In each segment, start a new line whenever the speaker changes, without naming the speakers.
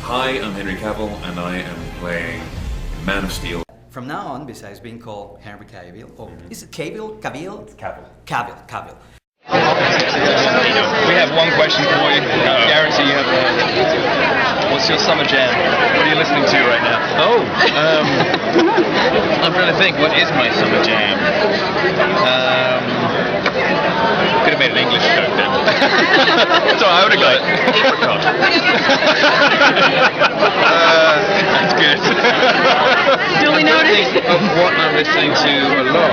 Hi, I'm Henry Cavill, and I am playing Man of Steel.
From now on, besides being called Henry Cavill, or is it Cavill? Cavill?
It's Cavill.
Cavill.
We have one question for you. Guarantee you have what's your summer jam? What are you listening to right now? I'm trying to think, what is my summer jam? Could have made an English joke then. So I would have got it. That's good.
Duly noted.
Of what I'm listening to a lot.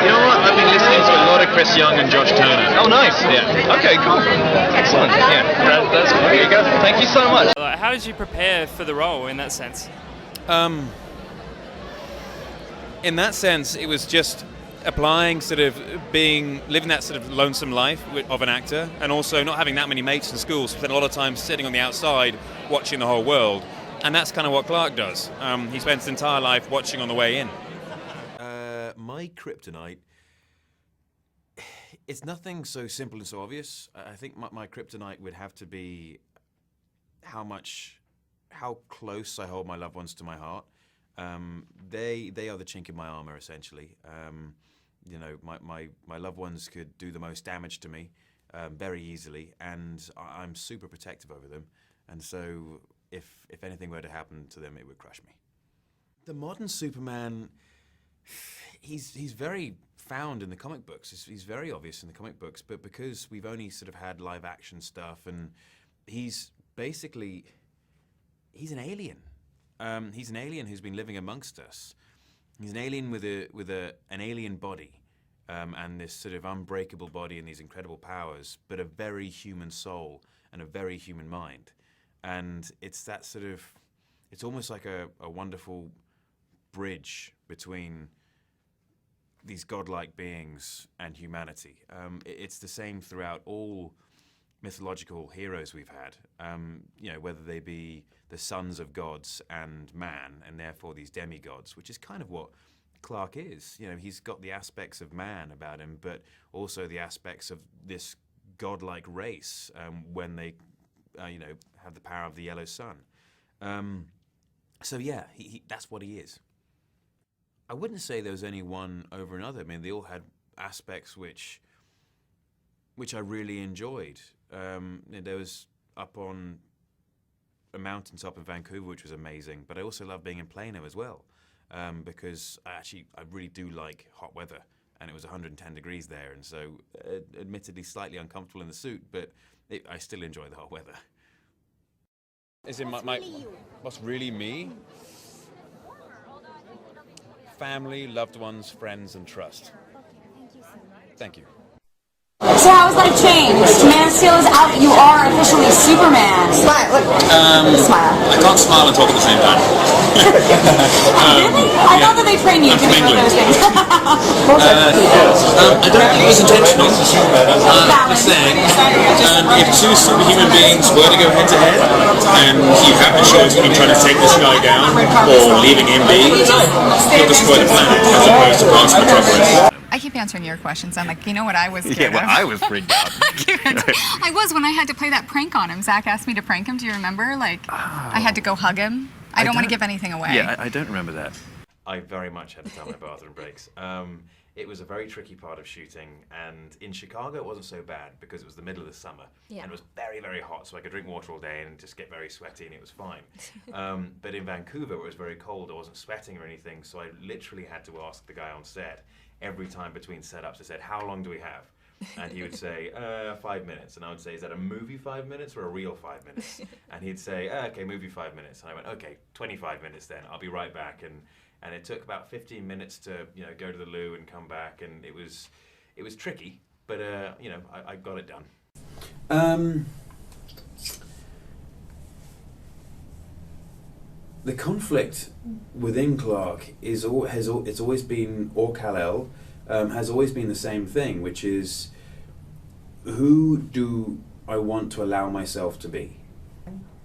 You know what? I've been listening to a lot of Chris Young and Josh Turner.
Oh, nice.
Yeah. Okay, cool. Excellent. Yeah. That's cool. There you go. Thank you so much.
How did you prepare for the role in that sense?
In that sense, it was just applying, living that sort of lonesome life of an actor, and also not having that many mates in school, so spent a lot of time sitting on the outside watching the whole world. And that's kind of what Clark does. He spends his entire life watching on the way in.
My kryptonite, it's nothing so simple and so obvious. I think my kryptonite would have to be how close I hold my loved ones to my heart. They are the chink in my armor, essentially. You know, my loved ones could do the most damage to me very easily, and I'm super protective over them. And so if anything were to happen to them, it would crush me. The modern Superman, he's very found in the comic books. He's very obvious in the comic books, but because we've only sort of had live action stuff, and he's an alien. He's an alien who's been living amongst us. He's an alien with an alien body, and this sort of unbreakable body and these incredible powers, but a very human soul and a very human mind. And it's that sort of, it's almost like a wonderful bridge between these godlike beings and humanity. It's the same throughout all mythological heroes we've had, you know, whether they be the sons of gods and man, and therefore these demigods, which is kind of what Clark is. You know, he's got the aspects of man about him, but also the aspects of this godlike race when they, you know, have the power of the yellow sun. So yeah, that's what he is. I wouldn't say there was any one over another. I mean, they all had aspects which I really enjoyed. There was up on a mountaintop in Vancouver, which was amazing, but I also love being in Plano as well, because I really do like hot weather, and it was 110 degrees there, and so admittedly slightly uncomfortable in the suit, but I still enjoy the hot weather.
Is it what's really me? Family, loved ones, friends, and trust. Thank you.
So how has life changed? Man of Steel is out. You are officially Superman. Smile. Smile.
I can't smile and talk at the same time.
Really? I thought that they train you to do those things.
I don't think it was intentional. I'm saying, if two superhuman beings were to go head to head, and you have to choose between trying to take this guy down or leaving him be, you'll destroy the planet as opposed to Mars Metropolis.
I keep answering your questions. I'm like, you know what I was scared
Yeah, well,
of?
I was freaked out.
I was when I had to play that prank on him. Zach asked me to prank him. Do you remember? Like, I had to go hug him. I don't want to give anything away.
Yeah, I don't remember that.
I very much had to tell my bathroom breaks. It was a very tricky part of shooting, and in Chicago it wasn't so bad because it was the middle of the summer, and it was very, very hot, so I could drink water all day and just get very sweaty, and it was fine. But in Vancouver, where it was very cold, I wasn't sweating or anything, so I literally had to ask the guy on set every time between setups. I said, "How long do we have?" And he would say, 5 minutes. And I would say, "Is that a movie 5 minutes or a real 5 minutes?" And he'd say, "Okay, movie 5 minutes." And I went, "Okay, 25 minutes then. I'll be right back." And it took about 15 minutes to, you know, go to the loo and come back. And it was tricky, but you know, I got it done. The conflict within Clark it's always been, or Kal-El, has always been the same thing, which is, who do I want to allow myself to be?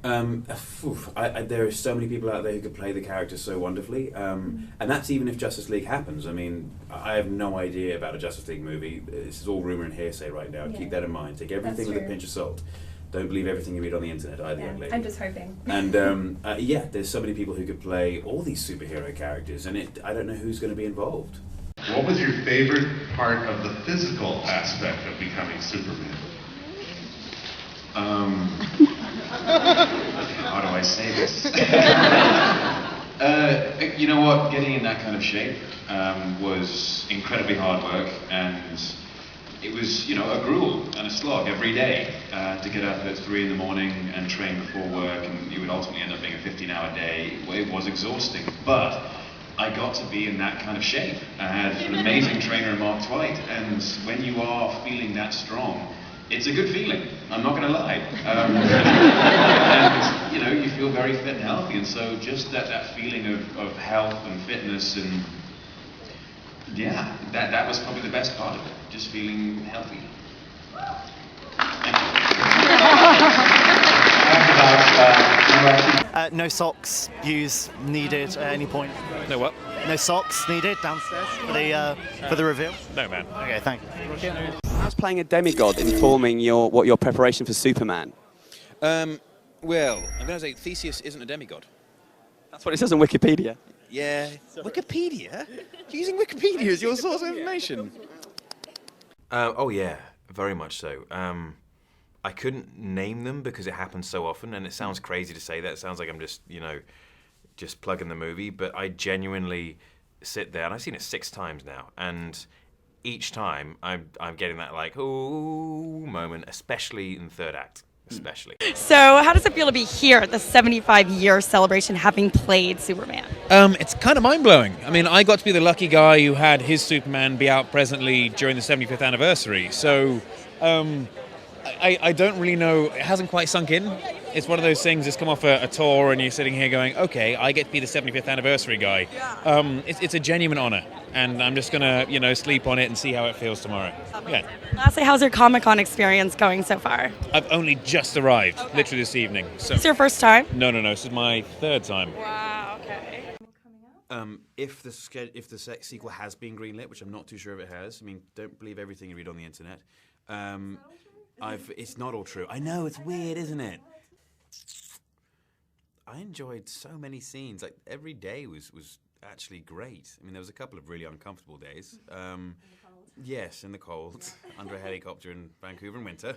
There are so many people out there who could play the character so wonderfully, and that's even if Justice League happens. I mean, I have no idea about a Justice League movie. This is all rumor and hearsay right now. Yeah. Keep that in mind. Take everything with a pinch of salt. Don't believe everything you read on the internet either, young lady.
I'm just hoping.
And yeah, there's so many people who could play all these superhero characters, and I don't know who's going to be involved.
What was your favorite part of the physical aspect of becoming Superman? How do I say this? You know what? Getting in that kind of shape was incredibly hard work, and it was, you know, a gruel and a slog every day to get up at 3 in the morning and train before work, and it would ultimately end up being a 15-hour day. It was exhausting, but I got to be in that kind of shape. I had an amazing trainer, Mark Twight, and when you are feeling that strong, it's a good feeling, I'm not going to lie. And, you know, you feel very fit and healthy, and so just that feeling of health and fitness, and yeah, that was probably the best part of it, just feeling healthy. Thank you.
No socks used needed at any point.
No what?
No socks needed downstairs for the reveal.
No, man.
Okay, thank you.
How's playing a demigod informing your preparation for Superman?
Well, I'm going to say Theseus isn't a demigod.
That's what it says on Wikipedia.
Yeah. Wikipedia? You're using Wikipedia as your source of information?
Oh yeah, very much so. I couldn't name them because it happens so often, and it sounds crazy to say that. It sounds like I'm just, you know, just plugging the movie, but I genuinely sit there, and I've seen it 6 times now, and each time I'm getting that like, ooh moment, especially in the third act. Especially.
So how does it feel to be here at the 75-year celebration having played Superman?
It's kind of mind-blowing. I mean, I got to be the lucky guy who had his Superman be out presently during the 75th anniversary. So I don't really know. It hasn't quite sunk in. It's one of those things that's come off a tour and you're sitting here going, okay, I get to be the 75th anniversary guy. It's a genuine honor. And I'm just going to, you know, sleep on it and see how it feels tomorrow. Yeah.
Lastly, how's your Comic-Con experience going so far?
I've only just arrived, literally this evening. So.
It's your first time?
No, this is my 3rd time.
Wow, okay.
If the sequel has been greenlit, which I'm not too sure if it has, I mean, don't believe everything you read on the internet. It's not all true. I know, it's weird, isn't it? I enjoyed so many scenes. Like, every day was actually great. I mean, there was a couple of really uncomfortable days. Yes, in the cold, under a helicopter in Vancouver in winter.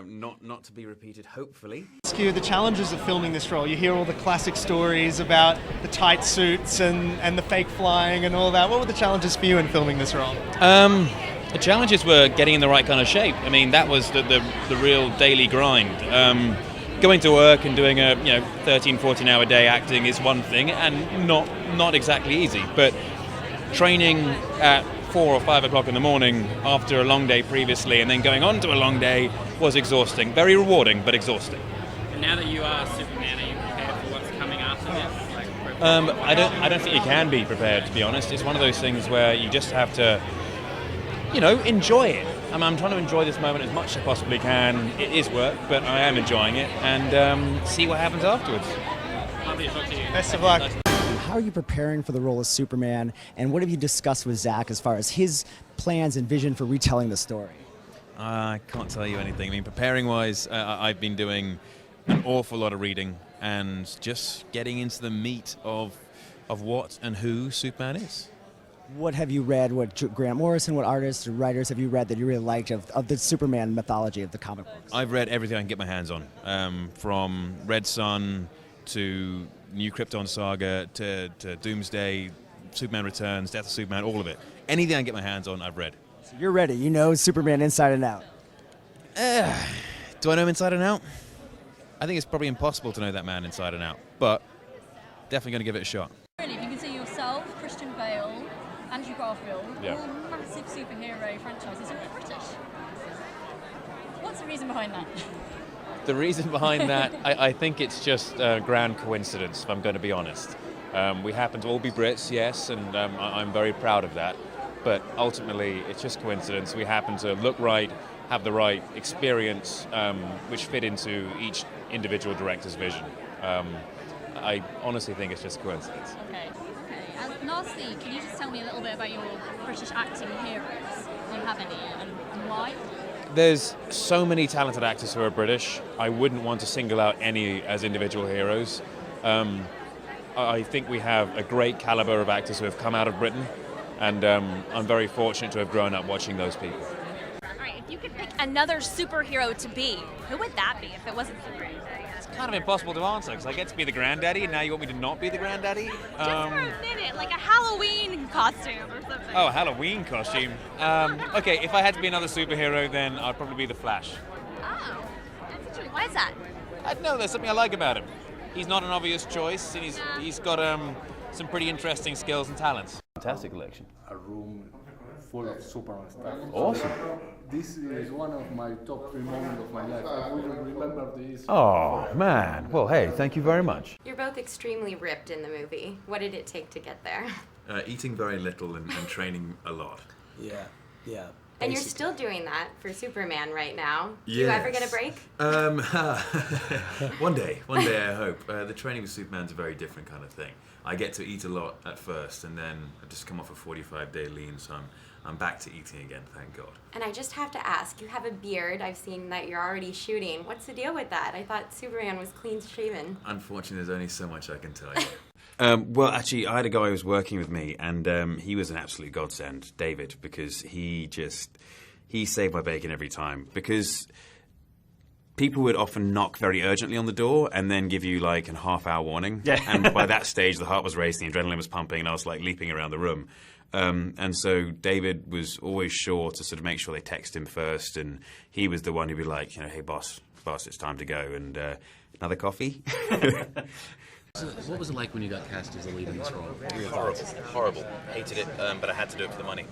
Not to be repeated, hopefully.
Ask you the challenges of filming this role. You hear all the classic stories about the tight suits and the fake flying and all that. What were the challenges for you in filming this role?
The challenges were getting in the right kind of shape. I mean, that was the real daily grind. Going to work and doing a 13, 14-hour day acting is one thing, and not exactly easy. But training at 4 or 5 o'clock in the morning after a long day previously, and then going on to a long day was exhausting. Very rewarding, but exhausting.
And now that you are Superman, are you prepared for what's coming after this?
I don't think you can be prepared, to be honest. It's one of those things where you just have to, enjoy it. I'm trying to enjoy this moment as much as I possibly can. It is work, but I am enjoying it, and see what happens afterwards.
Lovely to talk to you.
Best of luck.
How are you preparing for the role of Superman, and what have you discussed with Zach as far as his plans and vision for retelling the story?
I can't tell you anything. I mean, preparing-wise, I've been doing an awful lot of reading and just getting into the meat of what and who Superman is.
What have you read, what Grant Morrison, what artists or writers have you read that you really liked of the Superman mythology of the comic books?
I've read everything I can get my hands on, from Red Sun to New Krypton Saga to Doomsday, Superman Returns, Death of Superman, all of it. Anything I can get my hands on, I've read.
So you're ready. You know Superman inside and out.
Do I know him inside and out? I think it's probably impossible to know that man inside and out, but definitely going to give it a shot.
Really, if you can see yourself, Christian Bale, Andrew Garfield,
Yeah.
all massive superhero franchises, and you're British. What's the reason behind that?
The reason behind that, I think it's just a grand coincidence, if I'm going to be honest. We happen to all be Brits, yes, and I'm very proud of that. But ultimately, it's just coincidence. We happen to look right, have the right experience, which fit into each individual director's vision. I honestly think it's just coincidence.
Okay. And lastly, can you just tell me a little bit about your British acting heroes? Do you have any, and why?
There's so many talented actors who are British. I wouldn't want to single out any as individual heroes. I think we have a great caliber of actors who have come out of Britain, and I'm very fortunate to have grown up watching those people.
All right, if you could pick another superhero to be, who would that be if it wasn't Superman?
It's kind of impossible to answer because I get to be the granddaddy, and now you want me to not be the granddaddy?
Just for a minute, like a Halloween costume or something.
Oh, a Halloween costume. Okay, if I had to be another superhero, then I'd probably be the Flash.
Oh, that's interesting. Why is that?
I don't know, there's something I like about him. He's not an obvious choice, and he's got some pretty interesting skills and talents.
Fantastic collection.
A room full of Superman stuff.
Awesome.
This is one of my top 3 moments of my life. I will remember this.
Oh, man. Well, hey, thank you very much.
You're both extremely ripped in the movie. What did it take to get there?
Eating very little and training a lot.
Yeah.
And you're still doing that for Superman right now. Do
Yes.
you ever get a break?
One day I hope. The training with Superman's a very different kind of thing. I get to eat a lot at first, and then I've just come off a 45-day lean, so I'm back to eating again, thank God.
And I just have to ask, you have a beard. I've seen that you're already shooting. What's the deal with that? I thought Superman was clean shaven.
Unfortunately, there's only so much I can tell you. Well, actually, I had a guy who was working with me, and he was an absolute godsend, David, because he saved my bacon every time. Because people would often knock very urgently on the door and then give you like a half-hour warning. Yeah. And by that stage, the heart was racing, the adrenaline was pumping, and I was like leaping around the room. And so David was always sure to sort of make sure they text him first, and he was the one who'd be like, hey, boss, it's time to go, and another coffee?
What was it like when you got cast as the lead in this role?
Horrible. Hated it, but I had to do it for the money.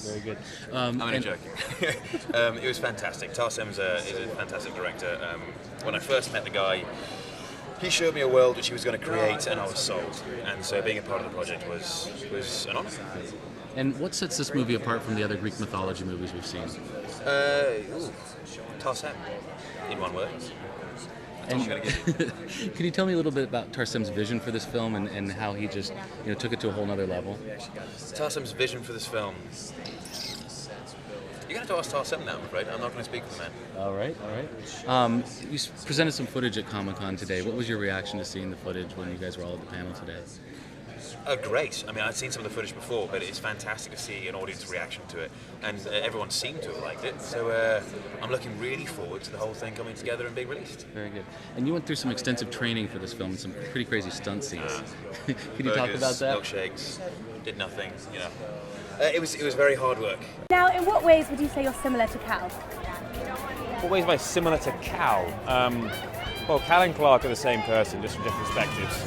Very good.
I'm only joking. It was fantastic. Tarsem is a fantastic director. When I first met the guy, he showed me a world which he was going to create, and I was sold. And so being a part of the project was an honor.
And what sets this movie apart from the other Greek mythology movies we've seen?
Tarsem, in one word.
And can you tell me a little bit about Tarsem's vision for this film and how he just took it to a whole nother level?
Tarsem's vision for this film. You're going to have to ask Tarsem now, I'm afraid. I'm not going to speak for the man.
All right. You presented some footage at Comic-Con today. What was your reaction to seeing the footage when you guys were all at the panel today?
Great. I mean, I'd seen some of the footage before, but it's fantastic to see an audience reaction to it, and everyone seemed to have liked it. So I'm looking really forward to the whole thing coming together and being released.
Very good. And you went through some extensive training for this film and some pretty crazy stunt scenes. Could you
Burgers,
talk about that?
Milkshakes, did nothing. It was very hard work.
Now, in what ways would you say you're similar to Cal?
What ways am I similar to Cal? Well, Cal and Clark are the same person, just from different perspectives.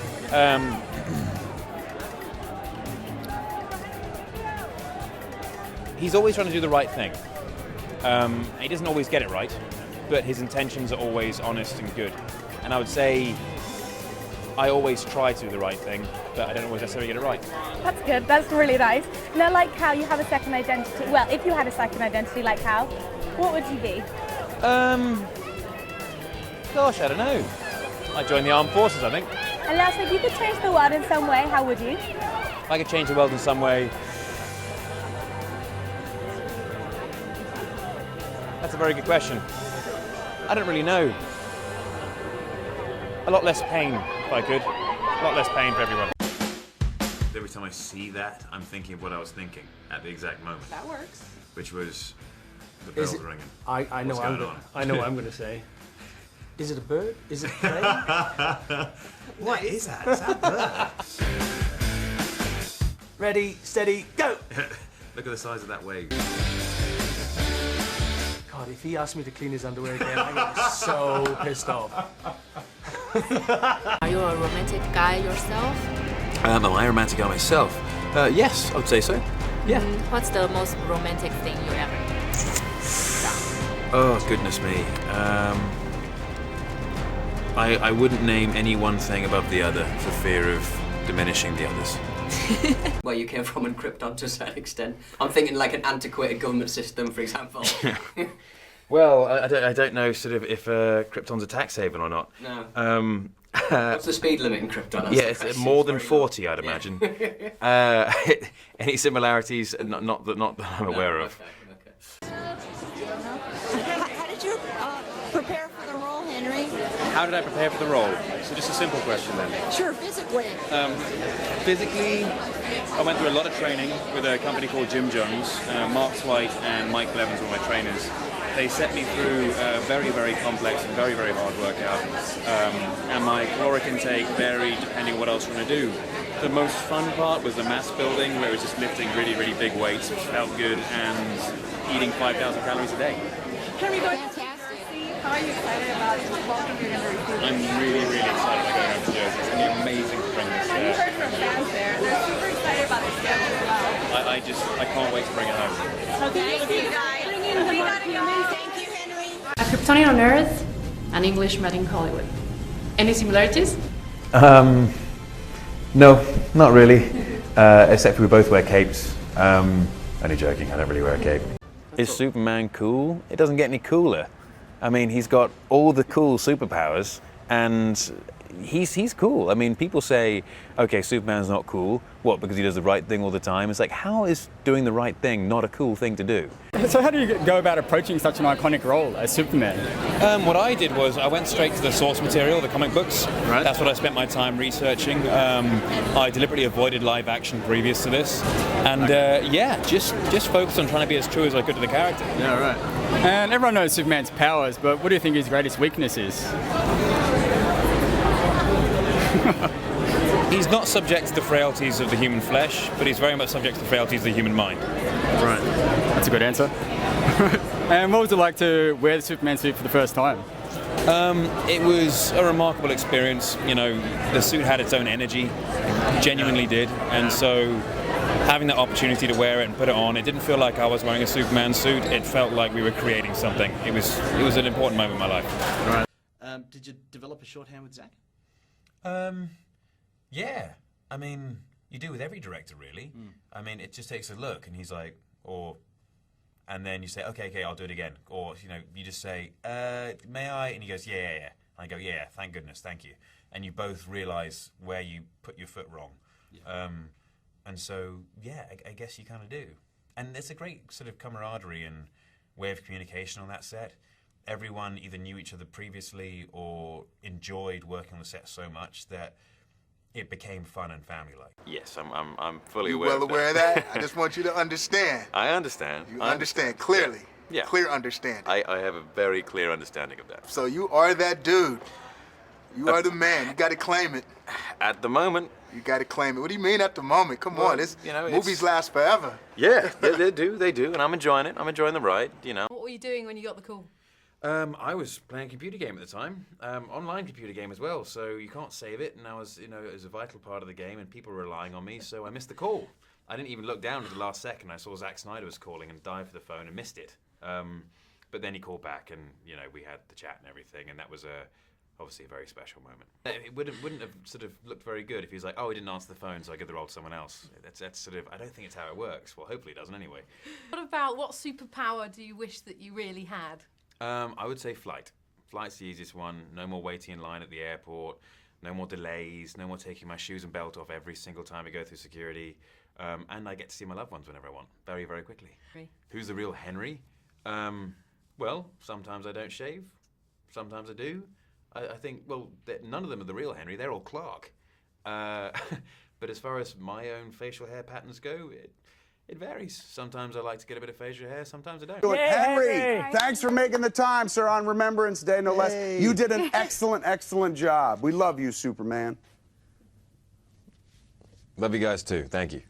He's always trying to do the right thing. He doesn't always get it right, but his intentions are always honest and good. And I would say I always try to do the right thing, but I don't always necessarily get it right.
That's good. That's really nice. Now, like Cal, you have a second identity. Well, if you had a second identity like Cal, what would you be?
Gosh, I don't know. I'd join the armed forces, I think.
And lastly, if you could change the world in some way, how would you?
If I could change the world in some way. That's a very good question. I don't really know. A lot less pain, if I could. A lot less pain for everyone.
Every time I see that, I'm thinking of what I was thinking at the exact moment.
That works.
Which was the bells ringing.
I know what I'm going to say. Is it a bird? Is it a plane?
What is that? Is that a bird?
Ready, steady, go!
Look at the size of that wave.
God, if he asked me to clean his underwear again, I'm going to be so pissed off.
Are you a romantic guy yourself?
Am I a romantic guy myself? Yes, I would say so. Yeah.
What's the most romantic thing you ever done?
Oh, goodness me. I wouldn't name any one thing above the other for fear of diminishing the others.
Where you came from in Krypton to a certain extent. I'm thinking like an antiquated government system, for example.
Well, I don't know sort of if Krypton's a tax haven or not.
No. What's the speed limit in Krypton?
Yeah, it's more than 40, I'd imagine. Any similarities? Not that I'm aware of.
Okay.
prepare for the role, Henry?
How did I prepare for the role? So just a simple question then.
Sure, physically.
Physically, I went through a lot of training with a company called Jim Jones. Mark Slight and Mike Blevins were my trainers. They set me through a very, very complex and very, very hard workout. And my caloric intake varied depending on what else you want to do. The most fun part was the mass building, where it was just lifting really, really big weights, which felt good, and eating 5,000 calories a day.
Henry, fantastic. How are you excited about the welcome you're going to receive?
I'm really, really excited about going over to Jersey. It's going to be amazing to bring this.
Have you heard from fans there? They're super excited about the schedule as well.
I can't wait to bring it home.
Thank you, guys. We gotta go.
Thank you, Henry.
A Kryptonian on Earth, an Englishman in Hollywood. Any similarities?
No, not really. Except we both wear capes. Only joking, I don't really wear a cape. Is Superman cool? It doesn't get any cooler. I mean, he's got all the cool superpowers, and he's cool. I mean, people say, okay, Superman's not cool. What, because he does the right thing all the time? It's like, how is doing the right thing not a cool thing to do?
So how do you go about approaching such an iconic role as Superman?
What I did was I went straight to the source material, the comic books. Right. That's what I spent my time researching. I deliberately avoided live action previous to this. And yeah, just focused on trying to be as true as I could to the character.
Yeah, right. And everyone knows Superman's powers, but what do you think his greatest weakness is?
He's not subject to the frailties of the human flesh, but he's very much subject to the frailties of the human mind.
Right. That's a good answer. And what was it like to wear the Superman suit for the first time?
It was a remarkable experience. You know, the suit had its own energy, genuinely did, and so having the opportunity to wear it and put it on, it didn't feel like I was wearing a Superman suit. It felt like we were creating something. It was an important moment in my life.
Right.
Did you develop a shorthand with Zach?
Yeah. I mean, you do with every director, really. I mean, it just takes a look, and he's like, and then you say, okay, I'll do it again. Or, you know, you just say, may I? And he goes, yeah. And I go, yeah, thank goodness, thank you. And you both realize where you put your foot wrong. Yeah. And so, yeah, I guess you kind of do. And there's a great sort of camaraderie and way of communication on that set. Everyone either knew each other previously or enjoyed working on the set so much that it became fun and family-like. Yes, I'm fully aware of that.
Well aware of that? I just want you to understand.
I understand.
You understand clearly.
Yeah.
Clear understanding.
I have a very clear understanding of that.
So you are that dude. You are the man. You got to claim it.
At the moment.
You got to claim it. What do you mean at the moment? Come on, movies last forever.
Yeah, they do, and I'm enjoying it. I'm enjoying the ride, you know.
What were you doing when you got the call?
I was playing a computer game at the time, online computer game as well, so you can't save it, and I was, it was a vital part of the game, and people were relying on me, so I missed the call. I didn't even look down at the last second. I saw Zack Snyder was calling and dived for the phone and missed it. But then he called back, and, we had the chat and everything, and that was obviously a very special moment. It wouldn't have sort of looked very good if he was like, oh, he didn't answer the phone, so I give the role to someone else. That's sort of, I don't think it's how it works. Well, hopefully it doesn't anyway.
What superpower do you wish that you really had?
I would say flight. Flight's the easiest one. No more waiting in line at the airport. No more delays. No more taking my shoes and belt off every single time I go through security. And I get to see my loved ones whenever I want, very, very quickly.
Henry.
Who's the real Henry? Well, sometimes I don't shave. Sometimes I do. I think, well, none of them are the real Henry. They're all Clark. But as far as my own facial hair patterns go, it varies. Sometimes I like to get a bit of facial hair, sometimes I don't.
Henry, thanks for making the time, sir, on Remembrance Day, no less. You did an excellent, excellent job. We love you, Superman.
Love you guys, too. Thank you.